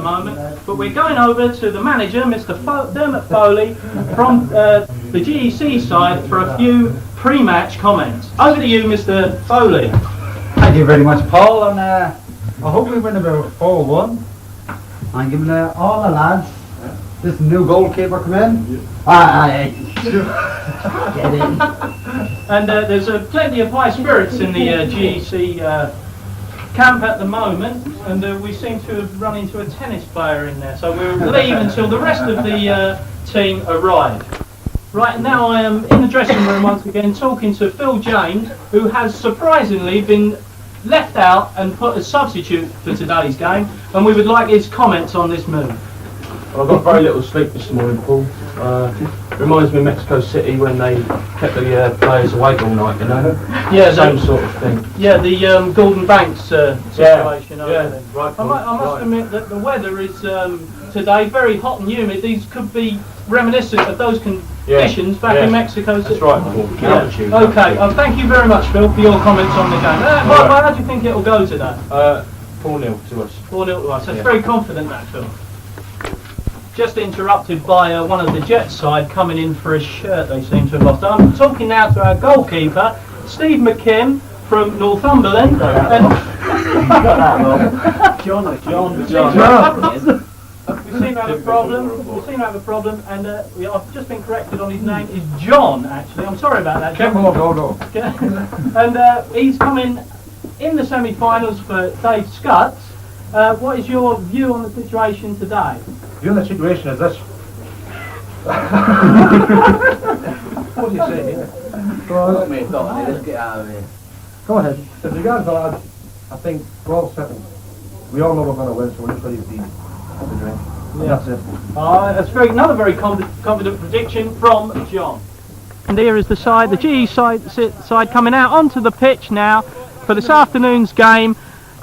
moment, but we're going over to the manager, Mr. Dermot Foley, from the GEC side for a few pre-match comments. Over to you, Mr. Foley. Thank you very much, Paul, and I hope we win about 4-1. I'm giving all the lads this new goalkeeper come in. Get in. And there's plenty of high spirits in the GEC camp at the moment, and we seem to have run into a tennis player in there, so we'll leave until the rest of the team arrive. Right now I am in the dressing room once again talking to Phil James, who has surprisingly been left out and put as substitute for today's game, and we would like his comments on this move. Well, I got very little sleep this morning, Paul. Reminds me of Mexico City when they kept the players awake all night, you know? Yeah, same sort of thing. Yeah, the Gordon Banks situation over there. Right, I must admit that the weather is today very hot and humid. These could be reminiscent of those conditions back in Mexico City. That's right, Paul. Yeah. Okay, thank you very much, Phil, for your comments on the game. How do you think it'll go today? 4-0 to us. 4-0 to us. That's very confident, that, Phil. Just interrupted by one of the Jets side coming in for a shirt they seem to have lost. I'm talking now to our goalkeeper, Steve McKim from Northumberland. John. We seem to have a problem. And I've just been corrected on his name. Is John, actually. I'm sorry about that, John. And he's coming in the semi-finals for Dave Scutts. What is your view on the situation today? The other situation is this. What do you say here? Let's get out of here. Go ahead. As regards the lads, I think we're all settled. We all know we're going to win, so we're just ready to drink. Yeah. That's it. That's another very confident prediction from John. And here is the GE side coming out onto the pitch now for this afternoon's game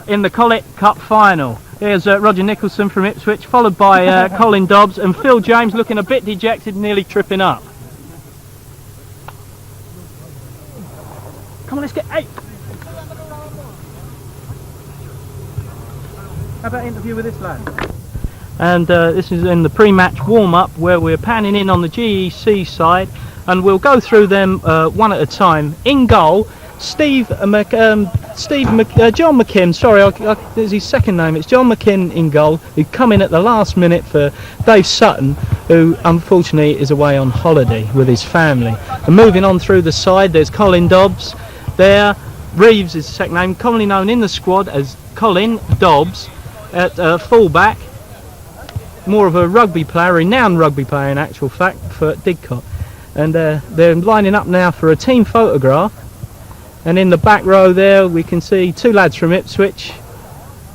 in the Culham Cup Final. Here's Roger Nicholson from Ipswich, followed by Colin Dobbs, and Phil James looking a bit dejected, nearly tripping up. Come on, let's get 8. How about an interview with this lad? And this is in the pre-match warm-up where we're panning in on the GEC side, and we'll go through them one at a time. In goal, John McKim, sorry, there's his second name, it's John McKim in goal, who come in at the last minute for Dave Sutton, who unfortunately is away on holiday with his family. And moving on through the side, there's Colin Dobbs there. Reeves is the second name, commonly known in the squad as Colin Dobbs at full-back. More of a rugby player, renowned rugby player in actual fact, for Didcot. And they're lining up now for a team photograph. And in the back row there we can see 2 lads from Ipswich.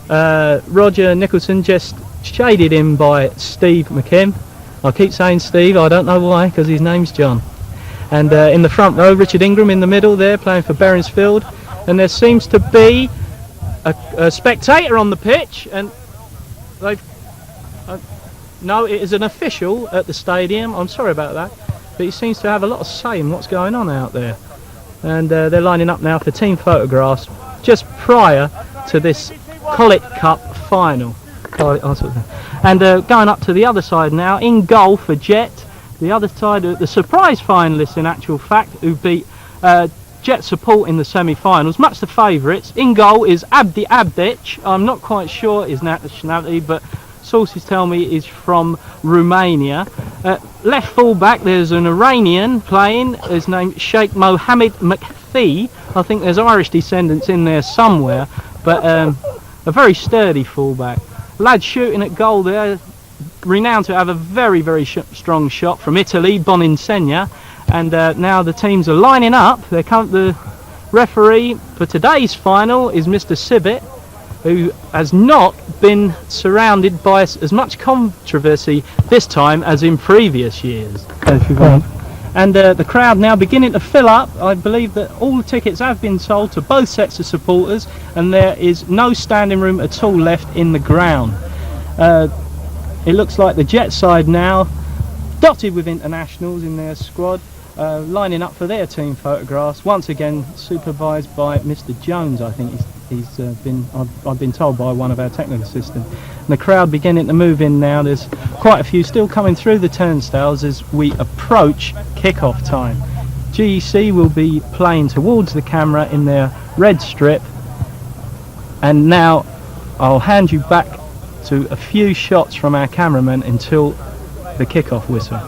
Roger Nicholson, just shaded in by Steve McKim. I keep saying Steve, I don't know why, because his name's John. And in the front row, Richard Ingram in the middle there, playing for Berensfield. And there seems to be a spectator on the pitch, and they've... no, it is an official at the stadium, I'm sorry about that, but he seems to have a lot of say in what's going on out there. And they're lining up now for team photographs just prior to this Culham Cup Final. And going up to the other side now, in goal for Jet, the other side, the surprise finalists in actual fact, who beat Jet Support in the semi-finals, much the favourites. In goal is Abdi Abdic. I'm not quite sure his nationality, but sources tell me he's from Romania. Left full-back, there's an Iranian playing, his name Sheikh Mohammed McPhee. I think there's Irish descendants in there somewhere, but a very sturdy full-back. Lad shooting at goal there, renowned to have a very, very strong shot from Italy, Boninsegna. And now the teams are lining up. The referee for today's final is Mr. Sibbett, who has not been surrounded by as much controversy this time as in previous years. And the crowd now beginning to fill up. I believe that all the tickets have been sold to both sets of supporters, and there is no standing room at all left in the ground. It looks like the Jet side now, dotted with internationals in their squad, lining up for their team photographs, once again supervised by Mr. Jones, I think I've been told by one of our technical assistants. And the crowd beginning to move in now. There's quite a few still coming through the turnstiles as we approach kick-off time. GEC will be playing towards the camera in their red strip, and now I'll hand you back to a few shots from our cameraman until the kick-off whistle.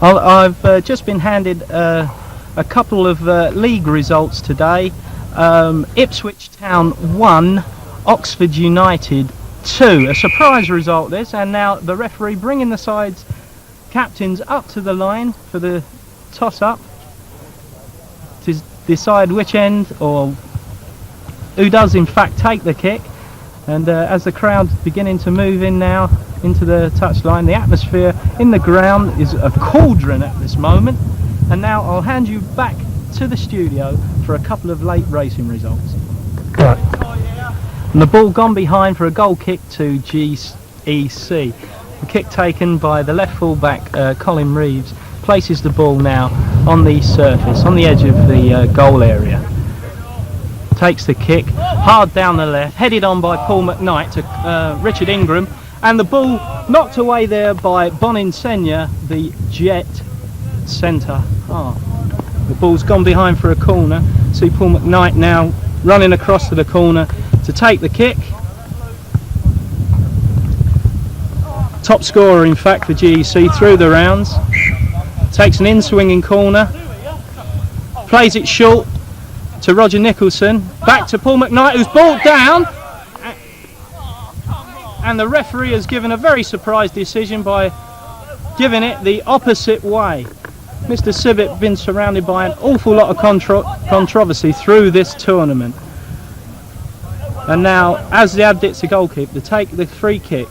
I've just been handed a couple of league results today. Ipswich Town 1, Oxford United 2. A surprise result this, and now the referee bringing the sides captains up to the line for the toss-up to decide which end or who does in fact take the kick. And as the crowd's beginning to move in now into the touchline, the atmosphere in the ground is a cauldron at this moment. And now I'll hand you back to the studio for a couple of late racing results. Right. And the ball gone behind for a goal kick to GEC. The kick taken by the left full-back Colin Reeves places the ball now on the surface, on the edge of the goal area. Takes the kick hard down the left, headed on by Paul McKnight to Richard Ingram, and the ball knocked away there by Boninsenya, the Jet centre half. The ball's gone behind for a corner. See Paul McKnight now running across to the corner to take the kick. Top scorer in fact for GEC through the rounds. Takes an in-swinging corner, plays it short to Roger Nicholson, back to Paul McKnight, who's brought down, and the referee has given a very surprise decision by giving it the opposite way. Mr. Sibbett been surrounded by an awful lot of controversy through this tournament, and now as the Abdit's the goalkeeper to take the free kick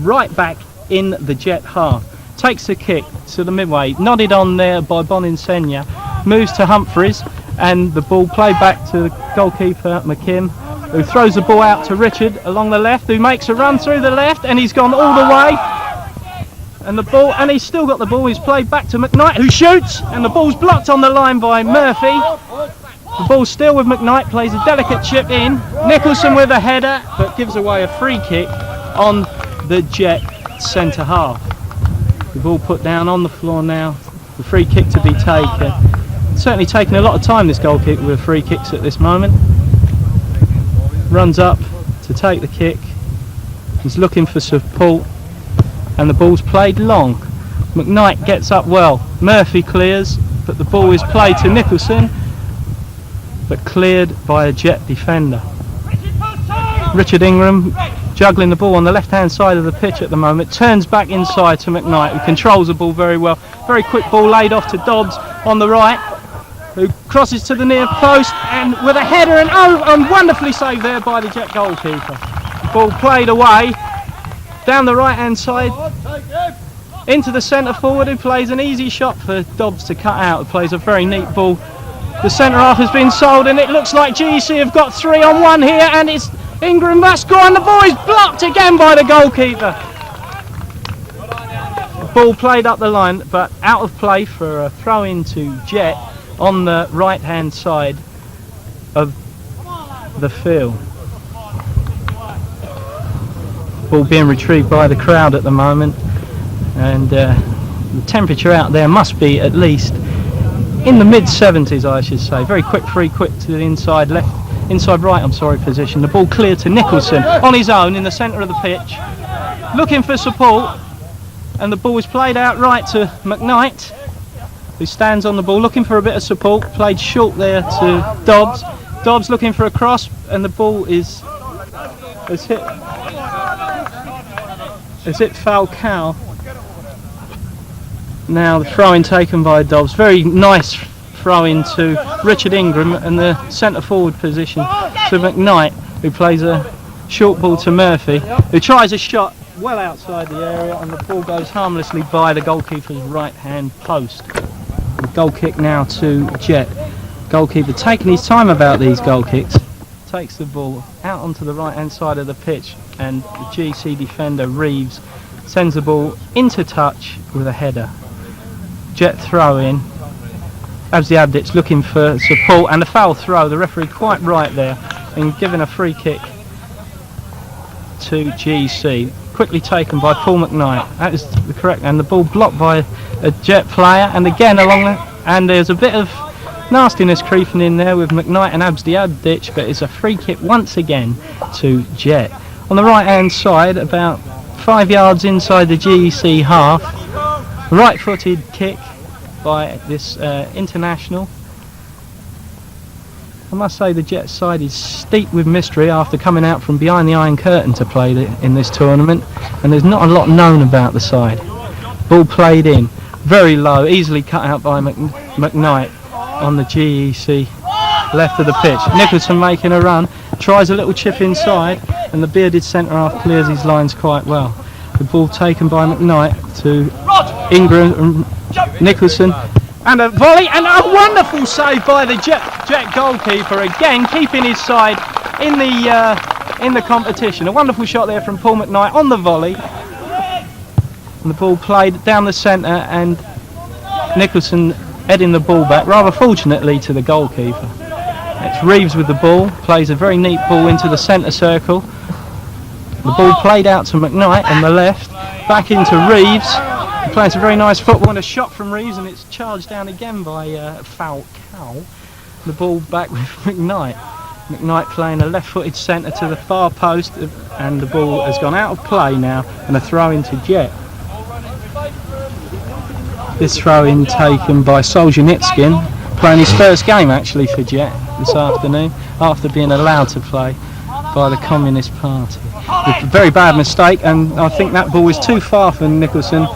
right back in the Jet half, takes the kick to the midway, nodded on there by Boninsenya, moves to Humphreys, and the ball played back to goalkeeper McKim, who throws the ball out to Richard along the left, who makes a run through the left, and he's gone all the way, and the ball, and he's still got the ball. He's played back to McKnight, who shoots, and the ball's blocked on the line by Murphy. The ball's still with McKnight, plays a delicate chip in. Nicholson with a header, but gives away a free kick on the Jet centre half. The ball put down on the floor now. The free kick to be taken. Certainly taking a lot of time, this goalkeeper, with free kicks at this moment. Runs up to take the kick. He's looking for support, and the ball's played long. McKnight gets up well. Murphy clears, but the ball is played to Nicholson, but cleared by a Jet defender. Richard Ingram juggling the ball on the left hand side of the pitch at the moment, turns back inside to McKnight, who controls the ball very well. Very quick ball laid off to Dobbs on the right, who crosses to the near post, and with a header, and wonderfully saved there by the Jet goalkeeper. Ball played away down the right hand side into the centre forward, who plays an easy shot for Dobbs to cut out, who plays a very neat ball. The centre half has been sold, and it looks like GEC have got 3-on-1 here, and it's Ingram must score, and the ball is blocked again by the goalkeeper. The ball played up the line, but out of play for a throw in to Jet on the right hand side of the field. Ball being retrieved by the crowd at the moment, and the temperature out there must be at least in the mid-70s, I should say. Very quick free quick to the inside right position. The ball cleared to Nicholson on his own in the centre of the pitch, looking for support, and the ball is played out right to McKnight, who stands on the ball looking for a bit of support. Played short there to Dobbs. Dobbs looking for a cross, and the ball has hit Falcao. Now the throw-in taken by Dobbs. Very nice throw-in to Richard Ingram, and the centre forward position to McKnight, who plays a short ball to Murphy, who tries a shot well outside the area, and the ball goes harmlessly by the goalkeeper's right hand post. The goal kick now to Jet. Goalkeeper taking his time about these goal kicks, takes the ball out onto the right hand side of the pitch, and the GC defender Reeves sends the ball into touch with a header. Jet throw in. Abziadic looking for support, and a foul throw. The referee quite right there in giving a free kick to GC. Quickly taken by Paul McKnight. That is the correct, and the ball blocked by a Jet player, and again along the, and there's a bit of nastiness creeping in there with McKnight and Abziadic, but it's a free kick once again to Jet. On the right hand side, about 5 yards inside the GEC half, right footed kick by this international. I must say the Jet side is steeped with mystery after coming out from behind the Iron Curtain to play in this tournament, and there's not a lot known about the side. Ball played in, very low, easily cut out by McKnight on the GEC left of the pitch. Nicholson making a run, tries a little chip inside, and the bearded centre half clears his lines quite well. The ball taken by McKnight to Ingram and Nicholson, and a volley, and a wonderful save by the Jet goalkeeper, again keeping his side in the competition. A wonderful shot there from Paul McKnight on the volley, and the ball played down the centre, and Nicholson heading the ball back, rather fortunately, to the goalkeeper. It's Reeves with the ball, plays a very neat ball into the centre circle. The ball played out to McKnight on the left, back into Reeves. He plays a very nice football, and a shot from Reeves, and it's charged down again by Falcao. The ball back with McKnight. McKnight playing a left-footed centre to the far post, and the ball has gone out of play now, and a throw into Jet. This throw-in taken by Solzhenitsyn, playing his first game actually for Jet this afternoon, after being allowed to play by the Communist Party. With a very bad mistake, and I think that ball was too far for Nicholson.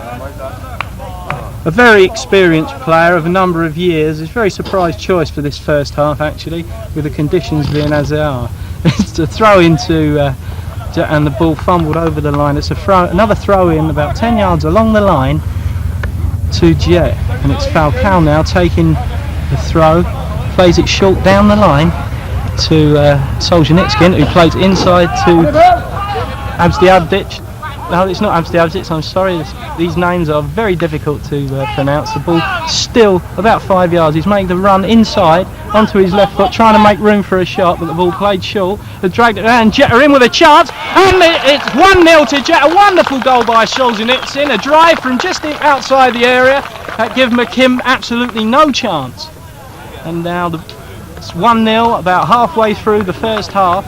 A very experienced player of a number of years. It's a very surprise choice for this first half actually, with the conditions being as they are. It's a throw into Jet, and the ball fumbled over the line. It's another throw in about 10 yards along the line to Jet, and it's Falcao now taking the throw, plays it short down the line to Solzhenitsyn, who plays inside to Abziadic. No, it's not Abziadic, I'm sorry, these names are very difficult to pronounce. The ball still about 5 yards, he's making the run inside onto his left foot, trying to make room for a shot, but the ball played short, has dragged it around, Jet are in with a chance, and it's 1-0 to Jet. A wonderful goal by Solzhenitsyn, a drive from just outside the area that give McKim absolutely no chance. And now it's 1-0 about halfway through the first half,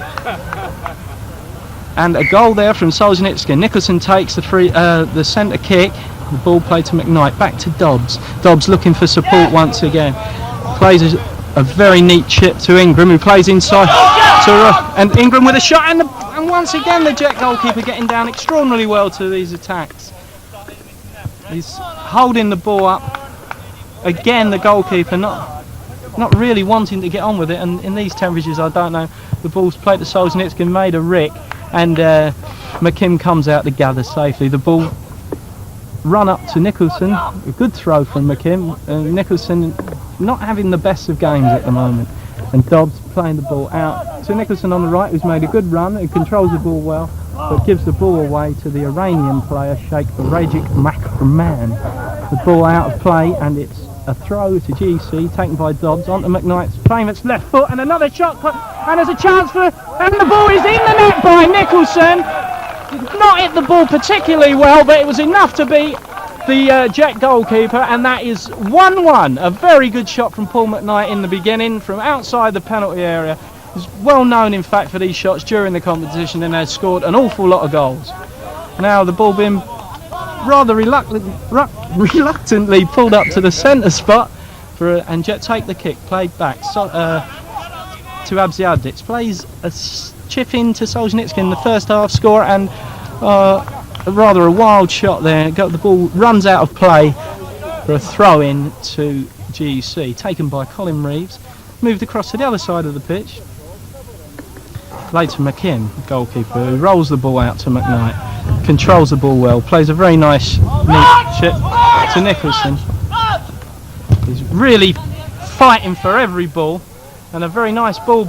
and a goal there from Solzhenitsyn. Nicholson takes the centre kick, the ball played to McKnight, back to Dobbs. Dobbs looking for support once again, plays a very neat chip to Ingram, who plays inside and Ingram with a shot, and once again the Jet goalkeeper getting down extraordinarily well to these attacks. He's holding the ball up. Again the goalkeeper not really wanting to get on with it, and in these temperatures I don't know, the ball's played to Solzhenitsyn, made a rick, and McKim comes out to gather safely. The ball run up to Nicholson, a good throw from McKim, Nicholson not having the best of games at the moment, and Dobbs playing the ball out to Nicholson on the right, who's made a good run and controls the ball well, but gives the ball away to the Iranian player Sheikh Rajik Makrman. The ball out of play, and it's a throw to GC taken by Dobbs onto McKnight's famous left foot, and another shot, and there's a chance for, and the ball is in the net by Nicholson. Not hit the ball particularly well, but it was enough to beat the Jet goalkeeper, and that is 1-1. A very good shot from Paul McKnight in the beginning from outside the penalty area. He's well known in fact for these shots during the competition, and has scored an awful lot of goals. Now the ball being rather reluctantly pulled up to the centre spot and Jet take the kick, played back to Abziadic, plays a chip in to Solzhenitsyn in the first half score, and rather a wild shot there. The ball runs out of play for a throw in to GC, taken by Colin Reeves, moved across to the other side of the pitch, played to McKim, goalkeeper, who rolls the ball out to McKnight, controls the ball well, plays a very nice neat chip to Nicholson. He's really fighting for every ball, and a very nice ball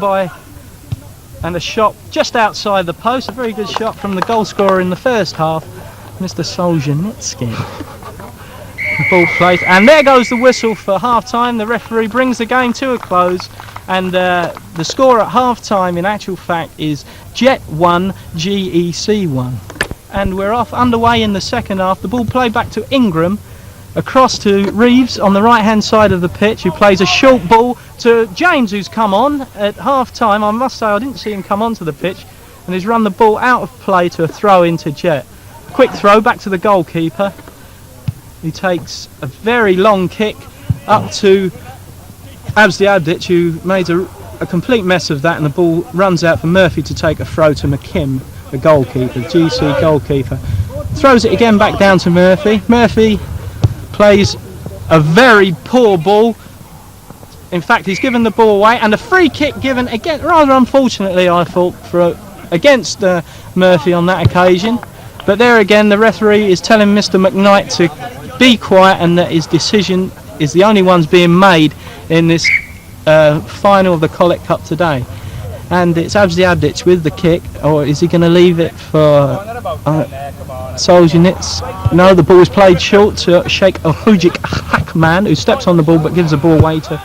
and a shot just outside the post, a very good shot from the goal scorer in the first half, Mr. Solzhenitsyn. Ball placed, and there goes the whistle for half-time. The referee brings the game to a close, and the score at half-time, in actual fact, is Jet 1, GEC 1. And we're off underway in the second half. The ball played back to Ingram, across to Reeves on the right-hand side of the pitch, who plays a short ball to James, who's come on at half-time. I must say I didn't see him come onto the pitch, and he's run the ball out of play to a throw into Jet. Quick throw back to the goalkeeper. He takes a very long kick up to Abdic, who made a complete mess of that, and the ball runs out for Murphy to take a throw to McKim, the goalkeeper, GC goalkeeper. Throws it again back down to Murphy. Murphy plays a very poor ball. In fact, he's given the ball away, and a free kick given again, rather unfortunately, I thought, against Murphy on that occasion. But there again, the referee is telling Mr. McKnight to be quiet, and that his decision is the only one's being made in this final of the Collect Cup today. And it's Abdic with the kick, or is he going to leave it for Solzhenitsyn? No, the ball is played short to Sheikh Ohujic Hakman, who steps on the ball but gives the ball away to